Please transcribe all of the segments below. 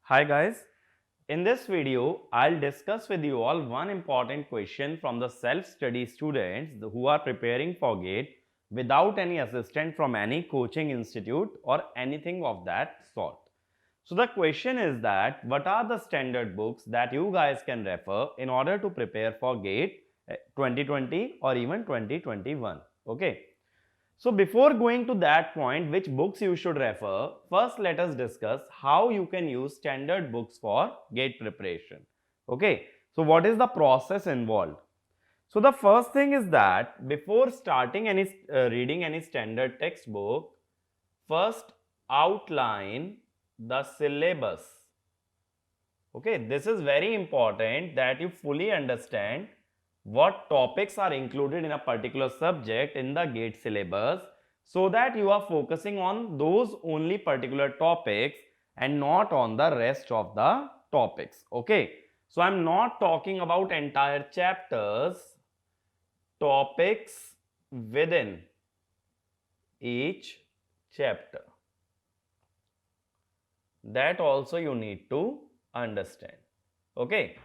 Hi guys, in this video I'll discuss with you all one important question from the self-study students who are preparing for GATE without any assistance from any coaching institute or anything of that sort. So the question is that what are the standard books that you guys can refer in order to prepare for GATE 2020 or even 2021? Okay. So before going to that point, which books you should refer, first let us discuss how you can use standard books for GATE preparation. Okay, so what is the process involved? So the first thing is that before starting any reading any standard textbook, first outline the syllabus. Okay, this is very important that you fully understand what topics are included in a particular subject in the GATE syllabus, so that you are focusing on those only particular topics and not on the rest of the topics. Okay, so I'm not talking about entire chapters, topics within each chapter. That also you need to understand. Okay.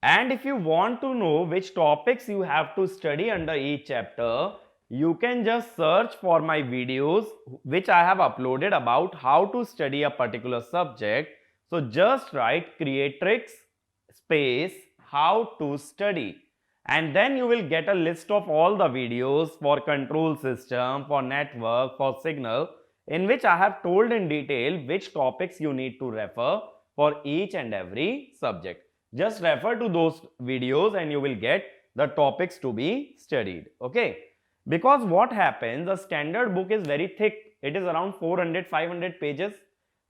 And if you want to know which topics you have to study under each chapter, you can just search for my videos which I have uploaded about how to study a particular subject. So just write creatrix space how to study, and then you will get a list of all the videos for control system, for network, for signal, in which I have told in detail which topics you need to refer for each and every subject. Just refer to those videos and you will get the topics to be studied. Okay, because what happens, a standard book is very thick. It is around 400-500 pages.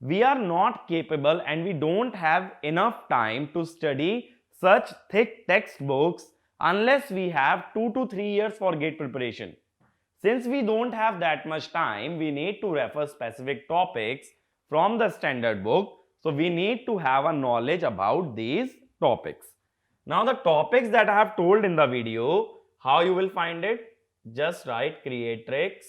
We are not capable and we don't have enough time to study such thick textbooks unless we have 2 to 3 years for GATE preparation. Since we don't have that much time, we need to refer specific topics from the standard book. So we need to have a knowledge about these topics. Now the topics that I have told in the video, how you will find it? Just write creatrix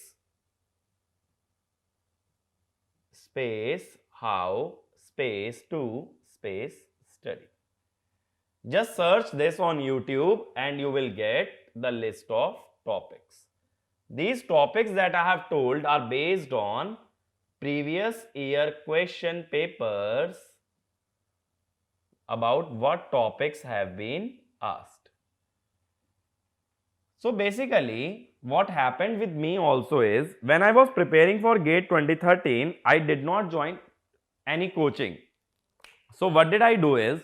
space how space to space study. Just search this on YouTube and you will get the list of topics. These topics that I have told are based on previous year question papers about what topics have been asked. So basically what happened with me also is, when I was preparing for GATE 2013, I did not join any coaching. So what did I do is,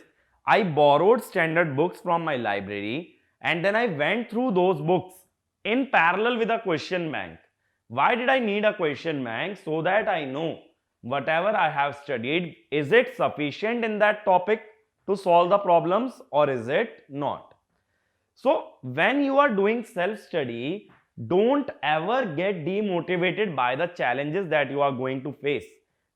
I borrowed standard books from my library and then I went through those books in parallel with a question bank. Why did I need a question bank? So that I know whatever I have studied, is it sufficient in that topic to solve the problems or is it not? So when you are doing self-study, don't ever get demotivated by the challenges that you are going to face.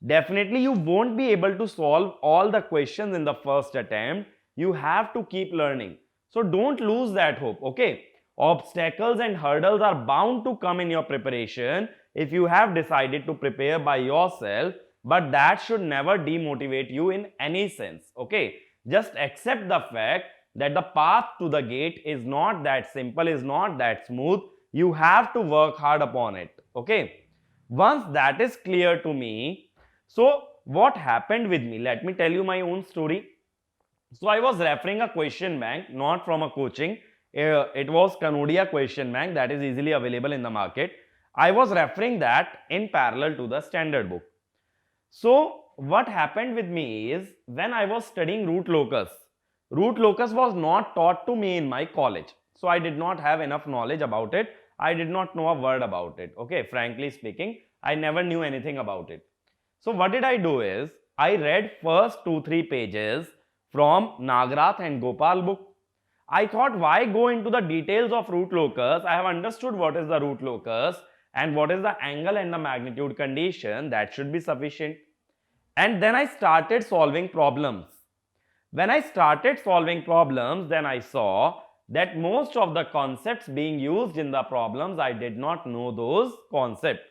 Definitely you won't be able to solve all the questions in the first attempt. You have to keep learning. So don't lose that hope, okay? Obstacles and hurdles are bound to come in your preparation if you have decided to prepare by yourself, but that should never demotivate you in any sense, okay? Just accept the fact that the path to the GATE is not that simple, is not that smooth. You have to work hard upon it, okay? Once that is clear to me, so what happened with me? Let me tell you my own story. So I was referring a question bank, not from a coaching. It was Kanodia question bank that is easily available in the market. I was referring that in parallel to the standard book. So what happened with me is, when I was studying root locus was not taught to me in my college. So I did not have enough knowledge about it. I did not know a word about it. Okay, frankly speaking, I never knew anything about it. So what did I do is, I read first 2-3 pages from Nagarath and Gopal book. I thought, why go into the details of root locus? I have understood what is the root locus and what is the angle and the magnitude condition. That should be sufficient. And then I started solving problems. When I started solving problems, then I saw that most of the concepts being used in the problems, I did not know those concepts.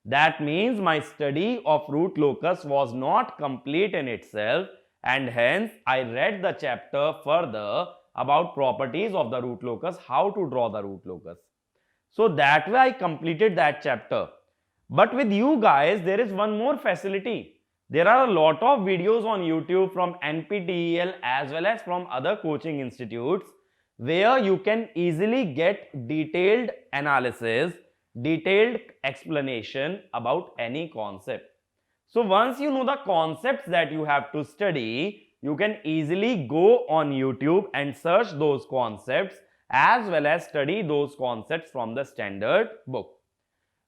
That means my study of root locus was not complete in itself, and hence I read the chapter further about properties of the root locus, how to draw the root locus. So that way I completed that chapter. But with you guys, there is one more facility. There are a lot of videos on YouTube from NPTEL as well as from other coaching institutes where you can easily get detailed analysis, detailed explanation about any concept. So once you know the concepts that you have to study, you can easily go on YouTube and search those concepts as well as study those concepts from the standard book.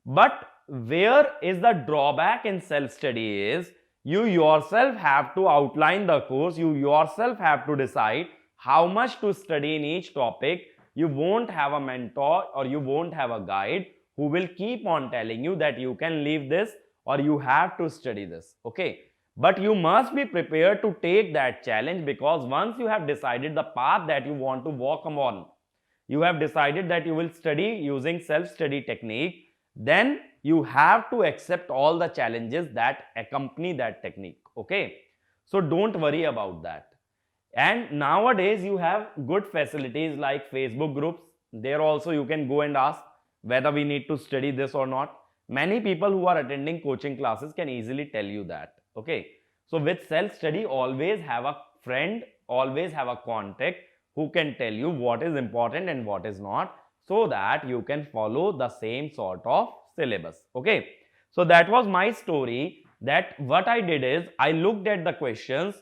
But where is the drawback in self-study is, you yourself have to outline the course, you yourself have to decide how much to study in each topic. You won't have a mentor or you won't have a guide who will keep on telling you that you can leave this or you have to study this, okay? But you must be prepared to take that challenge, because once you have decided the path that you want to walk on, you have decided that you will study using self-study technique, then you have to accept all the challenges that accompany that technique, okay? So don't worry about that. And nowadays you have good facilities like Facebook groups. There also you can go and ask whether we need to study this or not. Many people who are attending coaching classes can easily tell you that, okay? So with self-study, always have a friend, always have a contact who can tell you what is important and what is not, so that you can follow the same sort of syllabus, okay? So that was my story, that what I did is I looked at the questions,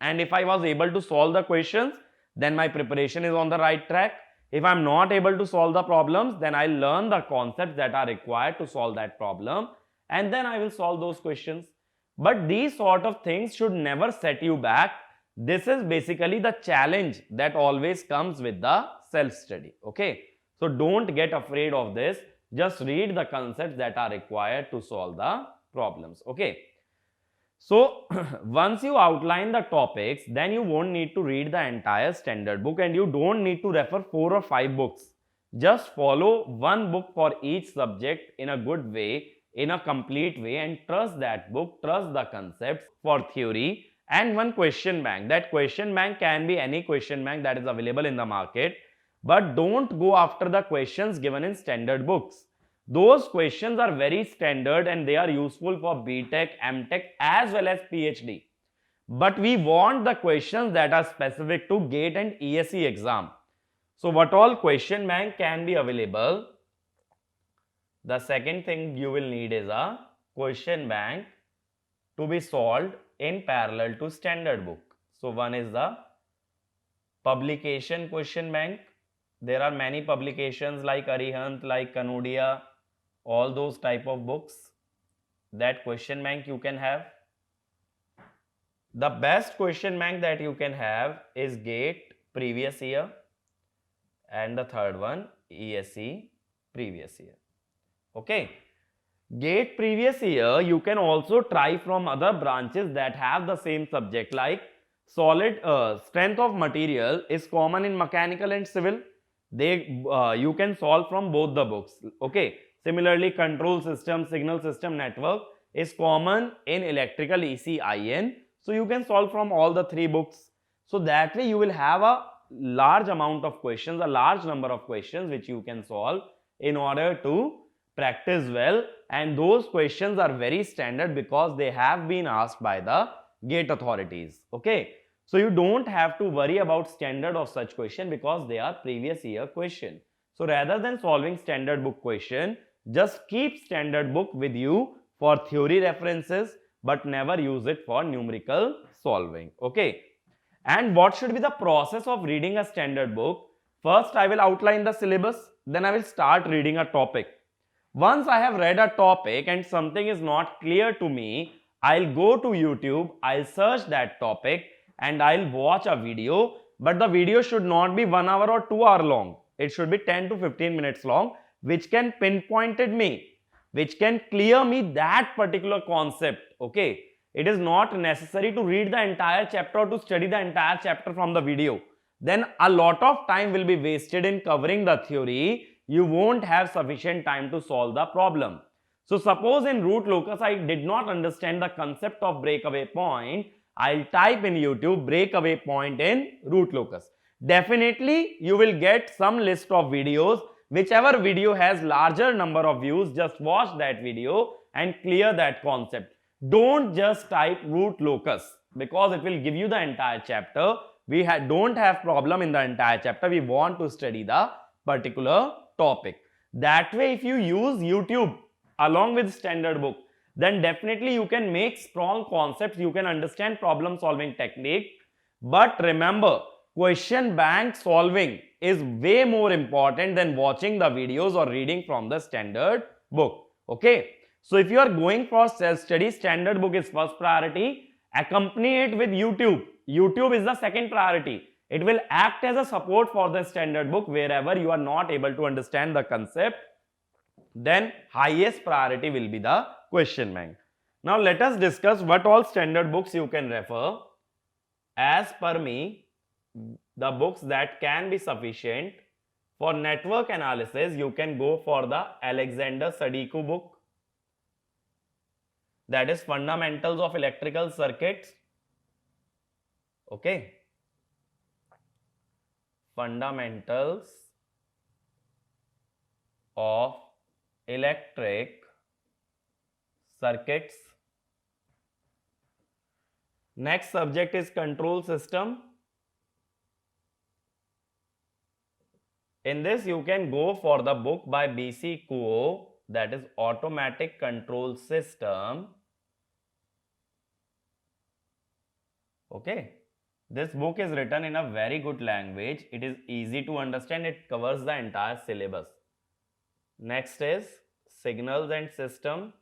and if I was able to solve the questions, then my preparation is on the right track. If I am not able to solve the problems, then I learn the concepts that are required to solve that problem, and then I will solve those questions. But these sort of things should never set you back. This is basically the challenge that always comes with the self-study, okay? So don't get afraid of this. Just read the concepts that are required to solve the problems, okay? So once you outline the topics, then you won't need to read the entire standard book, and you don't need to refer 4 or 5 books. Just follow one book for each subject in a good way, in a complete way, and trust that book, trust the concepts for theory, and one question bank. That question bank can be any question bank that is available in the market, but don't go after the questions given in standard books. Those questions are very standard and they are useful for BTech, MTech as well as PhD. But we want the questions that are specific to GATE and ESE exam. So what all question bank can be available? The second thing you will need is a question bank to be solved in parallel to standard book. So one is the publication question bank. There are many publications like Arihant, like Kanodia, all those type of books. That question bank you can have. The best question bank that you can have is GATE previous year, and the third one ESE previous year, okay? GATE previous year you can also try from other branches that have the same subject, like solid strength of material is common in mechanical and civil. You can solve from both the books, okay? Similarly, control system, signal system, network is common in electrical ECIN. So you can solve from all the 3 books. So that way you will have a large amount of questions, a large number of questions which you can solve in order to practice well. And those questions are very standard because they have been asked by the GATE authorities, okay? So you don't have to worry about standard of such question because they are previous year question. So rather than solving standard book question, just keep standard book with you for theory references, but never use it for numerical solving, okay? And what should be the process of reading a standard book? First, I will outline the syllabus, then I will start reading a topic. Once I have read a topic and something is not clear to me, I'll go to YouTube, I'll search that topic and I'll watch a video, but the video should not be 1 hour or 2 hour long. It should be 10 to 15 minutes long, which can pinpointed me, which can clear me that particular concept, okay? It is not necessary to read the entire chapter or to study the entire chapter from the video. Then a lot of time will be wasted in covering the theory. You won't have sufficient time to solve the problem. So suppose in root locus I did not understand the concept of breakaway point, I'll type in YouTube breakaway point in root locus. Definitely you will get some list of videos. Whichever video has larger number of views, just watch that video and clear that concept. Don't just type root locus because it will give you the entire chapter. We don't have problem in the entire chapter. We want to study the particular topic. That way, if you use YouTube along with standard book, then definitely you can make strong concepts. You can understand problem solving technique. But remember, question bank solving is way more important than watching the videos or reading from the standard book. Okay. So if you are going for self-study, standard book is first priority. Accompany it with YouTube. YouTube is the second priority. It will act as a support for the standard book wherever you are not able to understand the concept. Then highest priority will be the question bank. Now let us discuss what all standard books you can refer. As per me, the books that can be sufficient for network analysis, you can go for the Alexander Sadiku book. That is Fundamentals of Electrical Circuits. Okay. Fundamentals of Electric Circuits. Next subject is Control System. In this you can go for the book by B.C. Kuo, that is Automatic Control System. Okay. This book is written in a very good language. It is easy to understand. It covers the entire syllabus. Next is Signals and System.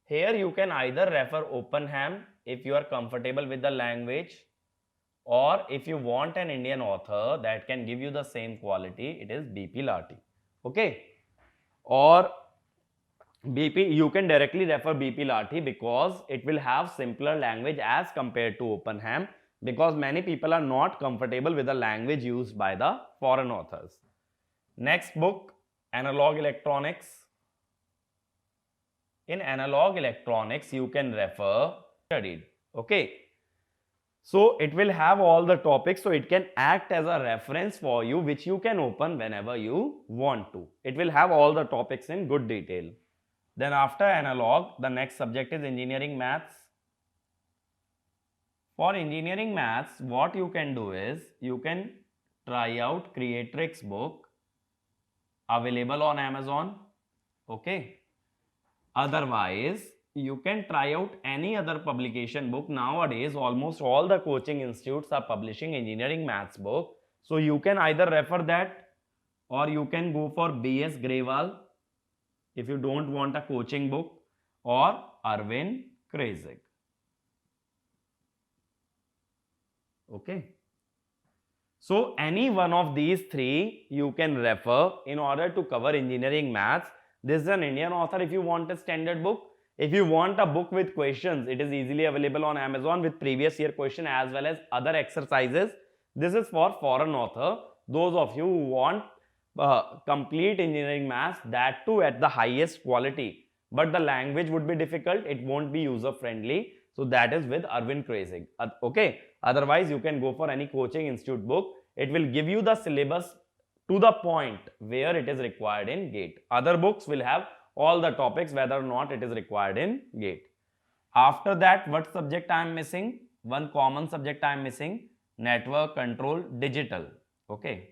Here you can either refer Openham if you are comfortable with the language, or if you want an Indian author that can give you the same quality, it is B.P. Lati. Okay. Or BP, you can directly refer B.P. Lati because it will have simpler language as compared to Openham, because many people are not comfortable with the language used by the foreign authors. Next book, Analog Electronics. In Analog Electronics, you can refer studied. Okay. So it will have all the topics, so it can act as a reference for you, which you can open whenever you want to. It will have all the topics in good detail. Then after analog, the next subject is engineering maths. For engineering maths, what you can do is, you can try out Creatrix book, available on Amazon. Okay. Otherwise, you can try out any other publication book. Nowadays, almost all the coaching institutes are publishing engineering maths book. So you can either refer that, or you can go for B.S. Grewal if you don't want a coaching book, or Arvind Krejcik. Okay. So any one of these three you can refer in order to cover engineering maths. This is an Indian author if you want a standard book. If you want a book with questions, it is easily available on Amazon with previous year question as well as other exercises. This is for foreign author. Those of you who want complete engineering maths, that too at the highest quality, but the language would be difficult, it won't be user friendly. So that is with Arvind Krejcik. Okay. Otherwise, you can go for any coaching institute book. It will give you the syllabus to the point where it is required in GATE. Other books will have all the topics whether or not it is required in GATE. After that, what subject I am missing? One common subject I am missing, network control digital. Okay.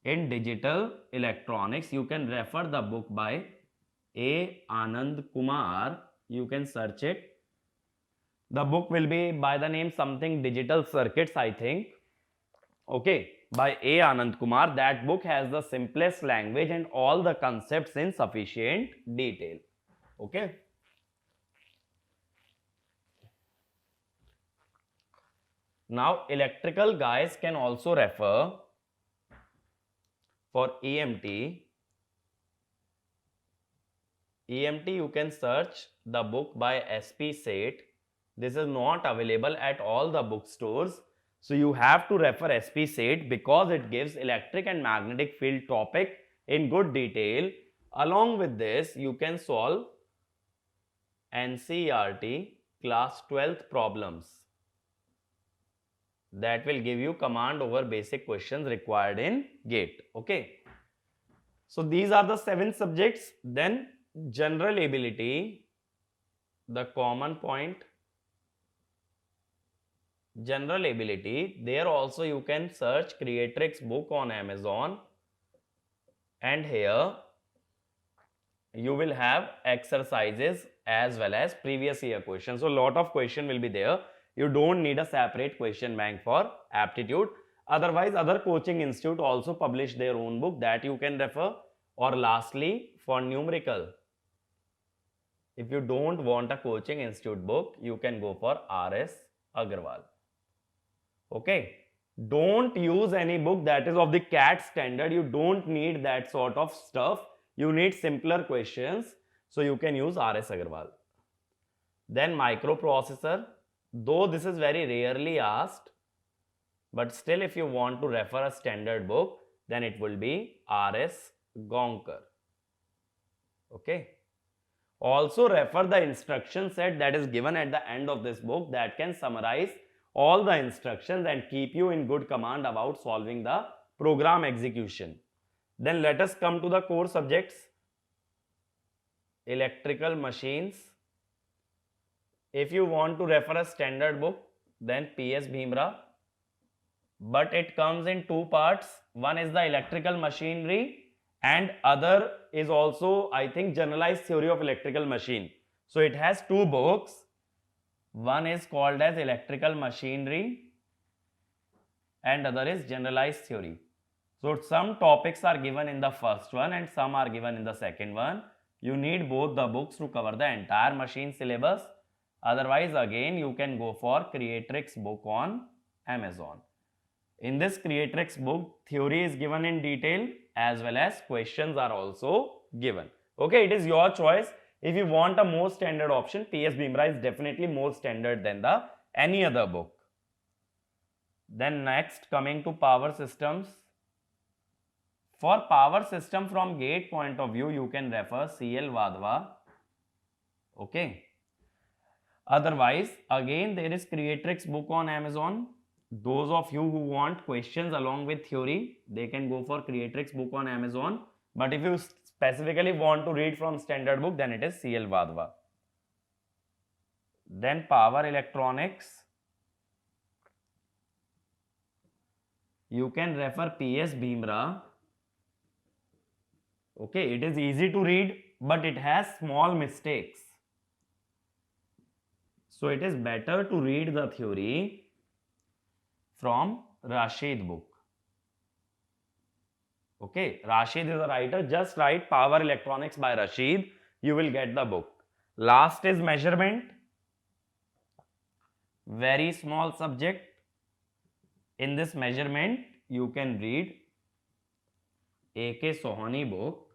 In digital electronics, you can refer the book by A. Anand Kumar. You can search it. The book will be by the name something digital circuits, I think. Okay. By A. Anand Kumar. That book has the simplest language and all the concepts in sufficient detail. Okay. Now, electrical guys can also refer for EMT. EMT, you can search the book by SP Seth. This is not available at all the bookstores. So you have to refer SP Seth because it gives electric and magnetic field topic in good detail. Along with this, you can solve NCERT class 12th problems that will give you command over basic questions required in GATE. Okay. So these are the 7 subjects. Then general ability, the common point, general ability, there also you can search Creatrix book on Amazon, and here you will have exercises as well as previous year questions. So lot of question will be there. You don't need a separate question bank for aptitude. Otherwise, other coaching institute also publish their own book that you can refer. Or lastly, for numerical, if you don't want a coaching institute book, you can go for RS Agarwal. Okay. Don't use any book that is of the CAT standard. You don't need that sort of stuff. You need simpler questions. So you can use RS Agarwal. Then microprocessor, though this is very rarely asked, but still if you want to refer a standard book, then it will be RS Gonkar. Okay. Also refer the instruction set that is given at the end of this book that can summarize all the instructions and keep you in good command about solving the program execution. Then let us come to the core subjects. Electrical machines. If you want to refer a standard book, then PS Bhimra, but it comes in 2 parts. One is the electrical machinery and other is also, I think, generalized theory of electrical machine. So it has 2 books. One is called as electrical machinery and other is generalized theory. So some topics are given in the first one and some are given in the second one. You need both the books to cover the entire machine syllabus. Otherwise, again, you can go for Creatrix book on Amazon. In this Creatrix book, theory is given in detail as well as questions are also given. Okay, it is your choice. If you want a more standard option, PS Bhimra is definitely more standard than the any other book. Then next, coming to power systems. For power system from GATE point of view, you can refer CL Vadva. Okay. Otherwise, again, there is Creatrix book on Amazon. Those of you who want questions along with theory, they can go for Creatrix book on Amazon. But if you specifically want to read from standard book, then it is CL Vadva. Then power electronics. You can refer PS Bhimra. Okay, it is easy to read, but it has small mistakes. So it is better to read the theory from Rashid book. Okay, Rashid is a writer. Just write Power Electronics by Rashid. You will get the book. Last is measurement. Very small subject. In this measurement, you can read A.K. Sohani book,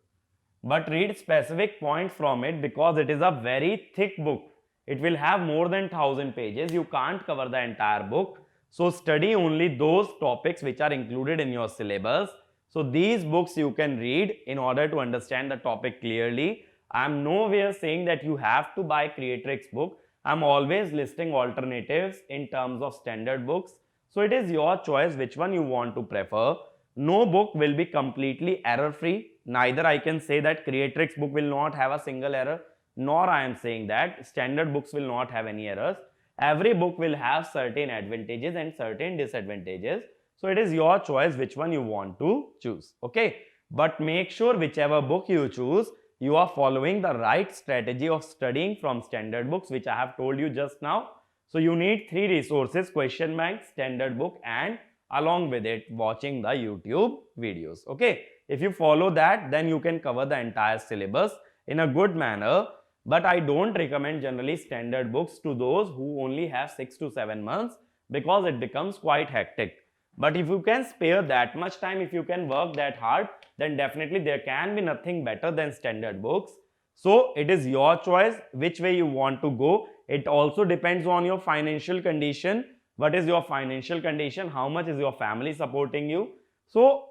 but read specific points from it because it is a very thick book. It will have more than 1000 pages. You can't cover the entire book. So study only those topics which are included in your syllabus. So these books you can read in order to understand the topic clearly. I am nowhere saying that you have to buy Creatrix book. I am always listing alternatives in terms of standard books. So it is your choice which one you want to prefer. No book will be completely error free. Neither I can say that Creatrix book will not have a single error, nor I am saying that standard books will not have any errors. Every book will have certain advantages and certain disadvantages. So it is your choice which one you want to choose. Okay. But make sure whichever book you choose, you are following the right strategy of studying from standard books, which I have told you just now. So you need 3 resources: question bank, standard book, and along with it, watching the YouTube videos. Okay. If you follow that, then you can cover the entire syllabus in a good manner. But I don't recommend generally standard books to those who only have 6 to 7 months because it becomes quite hectic. But if you can spare that much time, if you can work that hard, then definitely there can be nothing better than standard books. So it is your choice which way you want to go. It also depends on your financial condition. What is your financial condition? How much is your family supporting you? So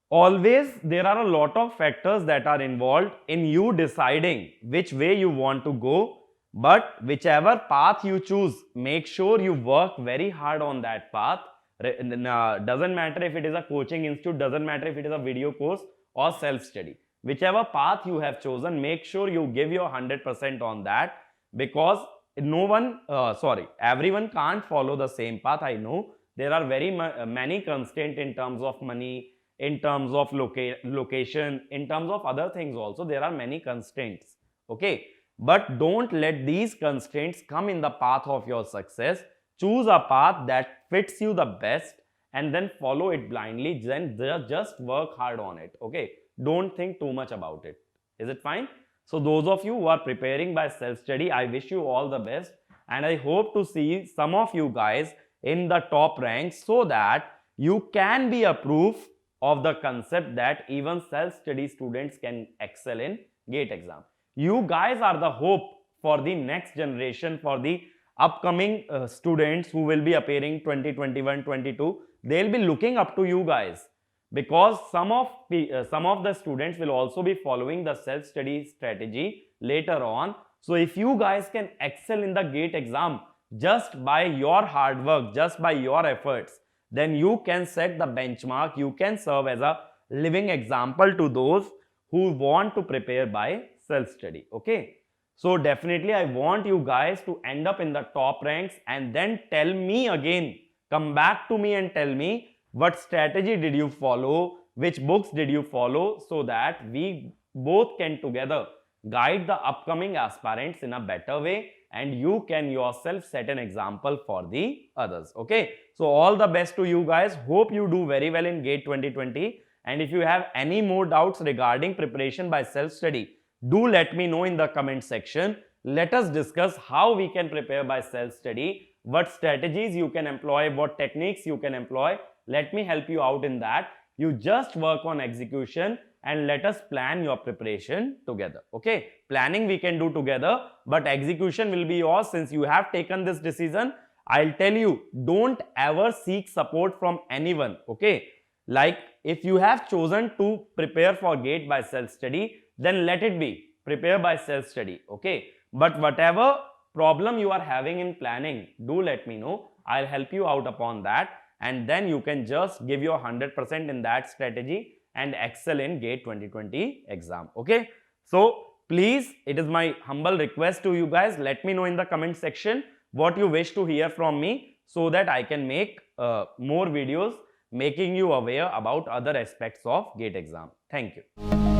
always there are a lot of factors that are involved in you deciding which way you want to go. But whichever path you choose, make sure you work very hard on that path. Doesn't matter if it is a coaching institute, doesn't matter if it is a video course or self-study. Whichever path you have chosen, make sure you give your 100% on that, because everyone can't follow the same path. I know there are very many constraints in terms of money, in terms of location, in terms of other things also. There are many constraints, okay? But don't let these constraints come in the path of your success. Choose a path that fits you the best and then follow it blindly. Then just work hard on it, okay? Don't think too much about it. Is it fine? So those of you who are preparing by self-study, I wish you all the best, and I hope to see some of you guys in the top ranks, so that you can be a proof of the concept that even self-study students can excel in GATE exam. You guys are the hope for the next generation, for the upcoming students who will be appearing 2021, 22. They'll be looking up to you guys, because some of the students will also be following the self-study strategy later on. So if you guys can excel in the GATE exam just by your hard work, just by your efforts, then you can set the benchmark. You can serve as a living example to those who want to prepare by self-study, okay? So definitely I want you guys to end up in the top ranks, and then tell me again, come back to me and tell me what strategy did you follow, which books did you follow, so that we both can together guide the upcoming aspirants in a better way, and you can yourself set an example for the others, okay? So all the best to you guys. Hope you do very well in GATE 2020. And if you have any more doubts regarding preparation by self-study, do let me know in the comment section. Let us discuss how we can prepare by self-study, what strategies you can employ, what techniques you can employ. Let me help you out in that. You just work on execution and let us plan your preparation together, okay? Planning we can do together, but execution will be yours. Since you have taken this decision, I'll tell you, don't ever seek support from anyone, okay? Like, if you have chosen to prepare for GATE by self-study, then let it be. Prepare by self-study, okay? But whatever problem you are having in planning, do let me know. I'll help you out upon that, and then you can just give your 100% in that strategy and excel in GATE 2020 exam, okay? So please, it is my humble request to you guys, let me know in the comment section what you wish to hear from me, so that I can make more videos making you aware about other aspects of GATE exam. Thank you.